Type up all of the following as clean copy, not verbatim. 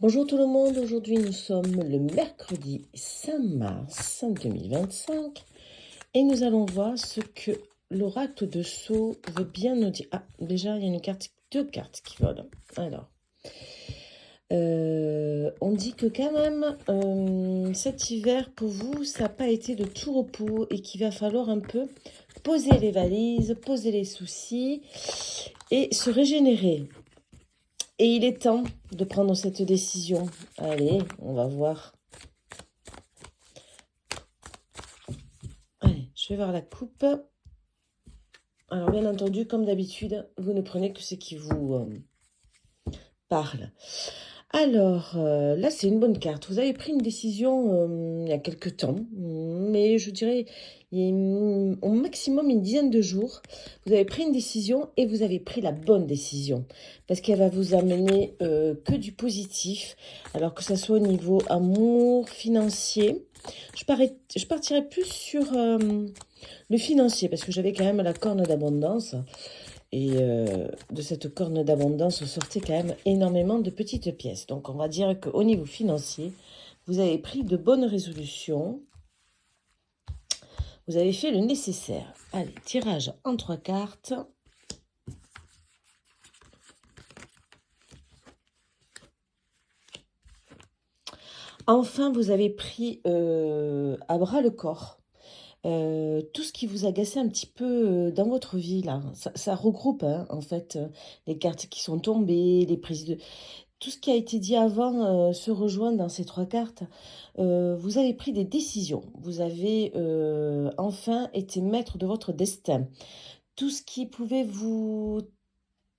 Bonjour tout le monde, aujourd'hui nous sommes le mercredi 5 mars 2025 et nous allons voir ce que l'oracle de Sceaux veut bien nous dire. Ah, déjà il y a deux cartes qui volent. Alors, on dit que quand même cet hiver pour vous ça n'a pas été de tout repos et qu'il va falloir un peu poser les valises, poser les soucis et se régénérer. Et il est temps de prendre cette décision. Allez, on va voir. Allez, je vais voir la coupe. Alors, bien entendu, comme d'habitude, vous ne prenez que ce qui vous parle. Alors, là, c'est une bonne carte. Vous avez pris une décision il y a quelque temps, mais je dirais au maximum une dizaine de jours. Vous avez pris une décision et vous avez pris la bonne décision parce qu'elle va vous amener que du positif, alors que ça soit au niveau amour, financier. Je partirais plus sur le financier parce que j'avais quand même la corne d'abondance. Et de cette corne d'abondance sortait quand même énormément de petites pièces. Donc on va dire qu'au niveau financier, vous avez pris de bonnes résolutions. Vous avez fait le nécessaire. Allez, tirage en 3 cartes. Enfin, vous avez pris à bras le corps. Tout ce qui vous agaçait un petit peu dans votre vie, là, ça regroupe hein, en fait les cartes qui sont tombées, les prises de... Tout ce qui a été dit avant se rejoint dans ces 3 cartes. Vous avez pris des décisions. Vous avez enfin été maître de votre destin. Tout ce qui pouvait vous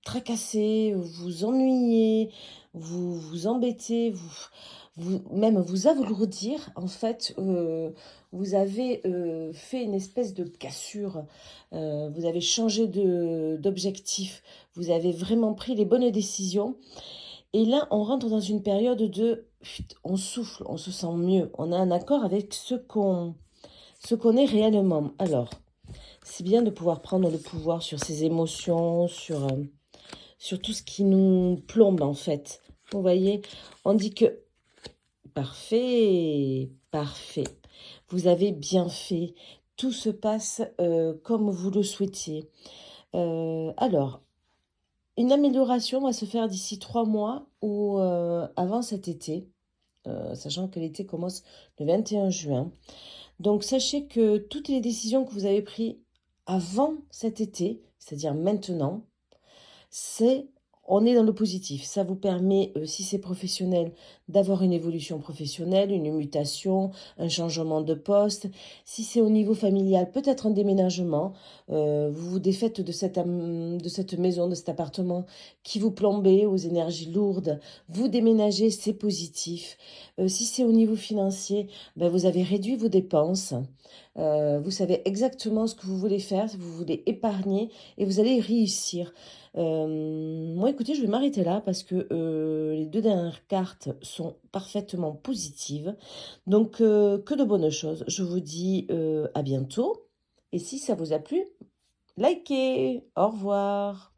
tracasser, vous ennuyer, vous embêter, même vous alourdir, en fait, vous avez fait une espèce de cassure, vous avez changé d'objectif, vous avez vraiment pris les bonnes décisions. Et là, on rentre dans une période de... On souffle, on se sent mieux, on a un accord avec ce qu'on est réellement. Alors, c'est bien de pouvoir prendre le pouvoir sur ses émotions, sur tout ce qui nous plombe en fait. Vous voyez, on dit que parfait, parfait. Vous avez bien fait. Tout se passe comme vous le souhaitiez. Alors, une amélioration va se faire d'ici 3 mois ou avant cet été, sachant que l'été commence le 21 juin. Donc, sachez que toutes les décisions que vous avez prises avant cet été, c'est-à-dire maintenant, on est dans le positif. Ça vous permet, si c'est professionnel, d'avoir une évolution professionnelle, une mutation, un changement de poste. Si c'est au niveau familial, peut-être un déménagement. Vous vous défaites de cette maison, de cet appartement qui vous plombait aux énergies lourdes. Vous déménagez, c'est positif. Si c'est au niveau financier, ben vous avez réduit vos dépenses. Vous savez exactement ce que vous voulez faire, vous voulez épargner et vous allez réussir. Moi, écoutez, je vais m'arrêter là parce que les 2 dernières cartes sont parfaitement positives. Donc, que de bonnes choses. Je vous dis à bientôt. Et si ça vous a plu, likez. Au revoir.